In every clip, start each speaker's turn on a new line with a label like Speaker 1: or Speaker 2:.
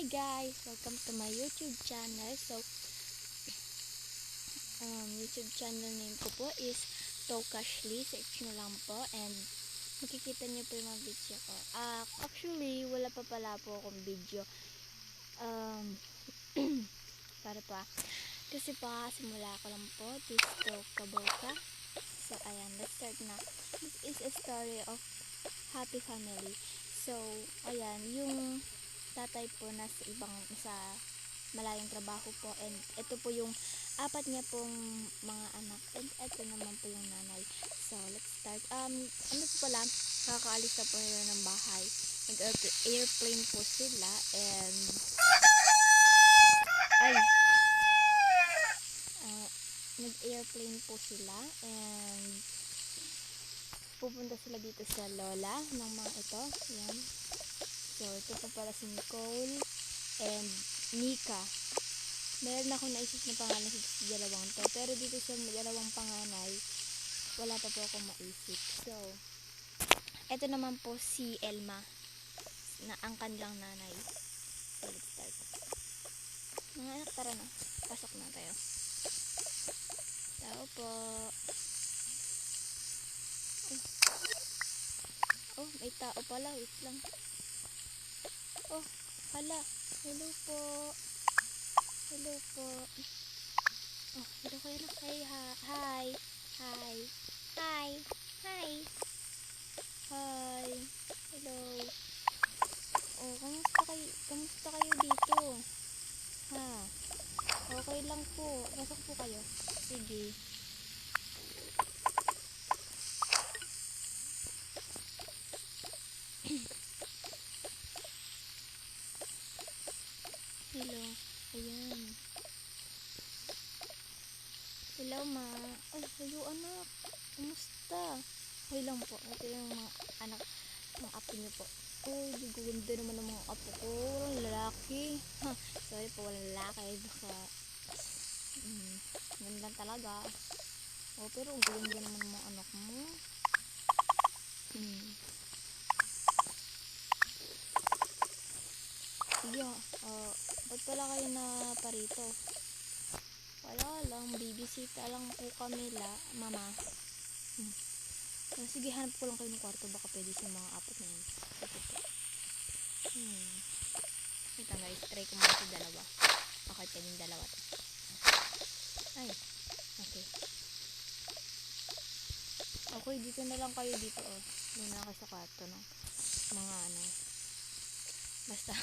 Speaker 1: Hi guys! Welcome to my YouTube channel. So, YouTube channel name ko po is Tokashly. Search nyo lang po and makikita nyo po yung mga video ko. Actually, wala pa pala po akong video. Para pa. Kasi pa, simula ko lang po. This Tokaboka. So, ayan. Let's start na. This is a story of happy family. So, ayan. Yung tatay po sa malayong trabaho po, and ito po yung apat niya pong mga anak, and ito naman po yung nanay. So let's start. Ano po pala, kakaalis na po nila ng bahay, nag-airplane po sila, and nag-airplane po sila, and pupunta sila dito sa lola ng mga ito. Yan. So, ito po pala si Nicole and Nika. Meron ako naisip na pangalan sa dalawang to. Pero dito sa dalawang panganay, wala pa po akong maisip. So, ito naman po si Elma, na ang kanilang nanay. So, let's start. Mga anak, tara na. Pasok na tayo. Tao po. Oh, may tao pala. Wait lang. Oh, hala. Hello po. Hello po. Oh, hello kayo na. Hey, hi. Hi. Hi. Hi. Hi. Hello. Oh, kamusta kayo dito? Ha? Okay lang po. Pasok po kayo. Sige. Hello. Ayan. Hello, ma. Ay, hello, anak. Kumusta? Okay lang po. Ito yung mga anak, mga apo niyo po. Oh, ganda naman ng mga apo ko. Walang lalaki. Ha, sorry po, walang lalaki. Baka, ganda talaga. Oh, pero ang ganda naman ng mga anak mo. Yeah, ba't pala kayo na parito? Wala lang, bibisita lang po kami mama. Sige, hanap ko lang kayo ng kwarto, baka pwede sa mga apat na yun. Ito guys, try ko muna sa dalawa. Okay, pwedeng dalawa to. Ay, okay. Okay, dito na lang kayo dito, oh. Doon na kayo sa kwarto ng mga ano. Basta.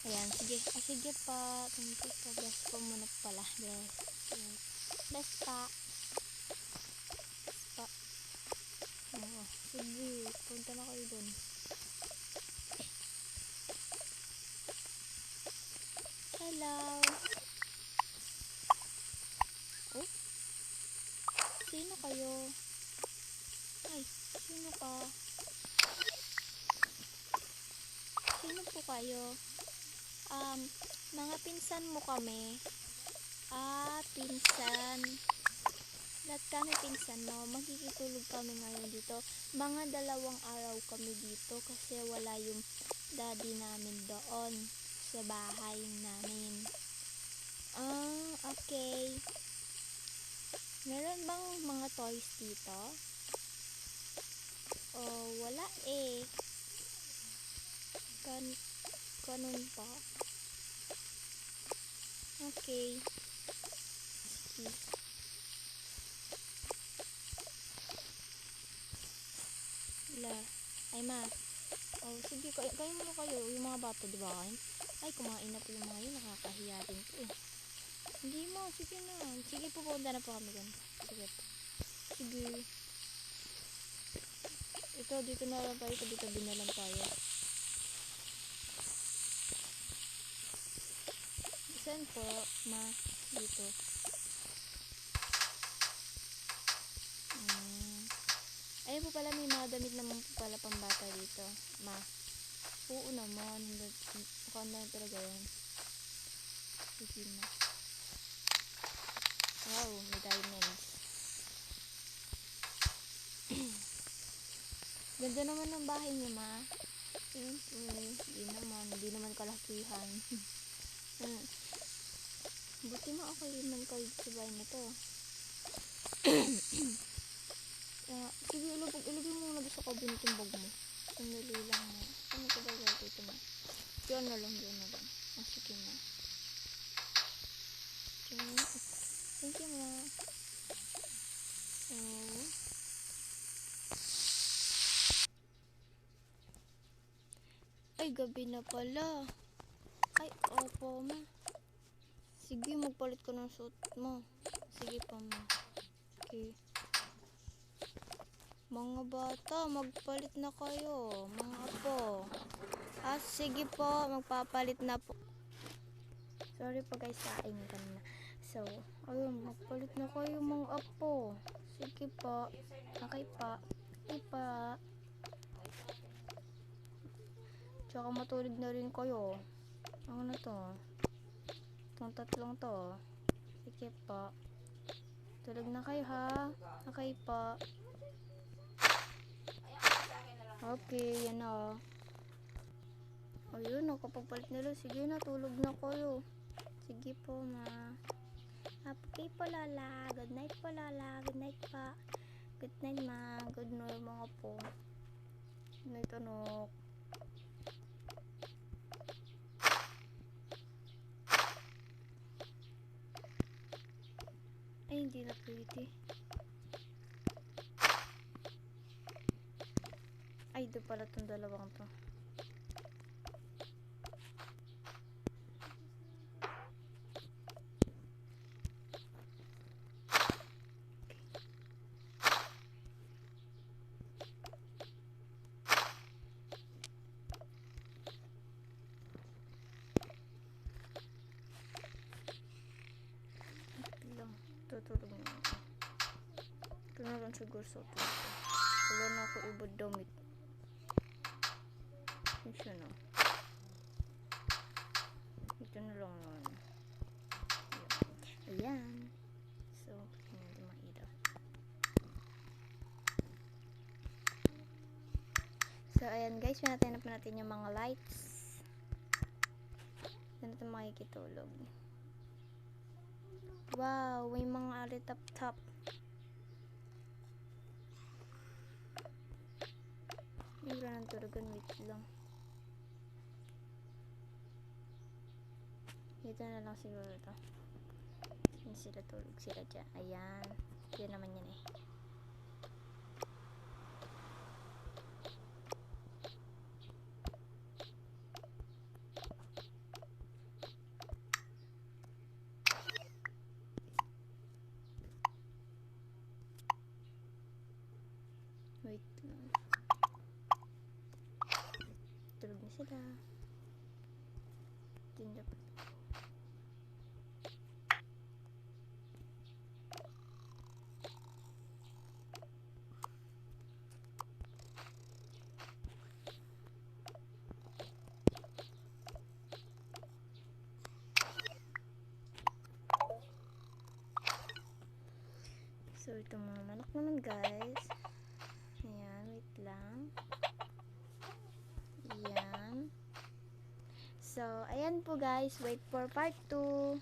Speaker 1: Ayan, sige. Sige pa. Thank you po. Bless po muna pala. Bless. Bless pa. Bless pa. Oo. Sige. Punta na kayo dun. Hello. Oh? Sino kayo? Ay, sino ka? Sino po kayo? Mga pinsan mo kami. Pinsan. Lahat kami pinsan mo. Magkikitulog kami ngayon dito. Mga 2 araw kami dito kasi wala yung daddy namin doon sa bahay namin. Okay. Meron bang mga toys dito? Oh, wala eh. Ganun pa. Okay. Sige. Ay ma. Oh, sige, kayo muna kayo. Yung mga bata, diba kayo? Ay, kumain na po yung mga yun. Nakakahiya din po eh. Hindi mo, sige na. Sige, pupunta na po kami dun. Sige po. Sige. Ito, dito na lang tayo. Tabi-tabi na lang tayo. Saan po, ma? Dito. Ayun po pala, may mga damit naman po pala pambata dito. Ma. Oo naman. Mukhang na talaga yan. Sige na. Wow, may diamonds. Ganda naman ng bahay niyo, ma. Hindi naman kalakihan. Buti nga ako liman kayo sa bahay na to. Sige, ilagay mo muna sa cabinet yung bag mo. Sandali lang mo. Ano ko ba gagawin ito na? Diyan na lang. Sige na. Thank you, ma. Ay, gabi na pala. Ay, opo, ma. Sige, magpalit ko ng suit mo. Sige pa, ma. Okay. Mga bata, magpalit na kayo. Mga apo. Sige po, magpapalit na po. Sorry po guys, saing kanina. So, ayun, magpalit na kayo mga apo. Sige po. Okay pa. Okay pa. Tsaka matulog na rin kayo. Ano na to? Itong tatlong to. Sige po. Tulog na kayo ha. Okay po. Okay, yan na. Ayun, nakapagpalit nila. Sige na, tulog na kayo. Sige po, ma. Okay po, Lola. Good night po, Lola. Good night pa. Good night, ma. Good night, mga po. Good night, anak. Ay, hindi na pwede. Ay, doon pala itong dalawang to. Tutulog na ako. Ito na lang siguro sa ito. Wala na ako ibad damit. Yun siya na. Ito na lang naman. Ayan. So, hindi mailaw. So, ayan guys. Pinatinap natin yung mga lights. Doon natin makikitulog. Wow, may mga alitap-tap. Hindi ko nang tulugan, wait lang. Dito na lang siguro ito. Hindi sila tulog sila dyan. Ayan. Yan naman yan eh. Wait lang. Tulog na sila. Tinda pa. So, ito mga manok naman guys. Ayan, wait lang. Ayan. So, ayan po guys. Wait for part 2.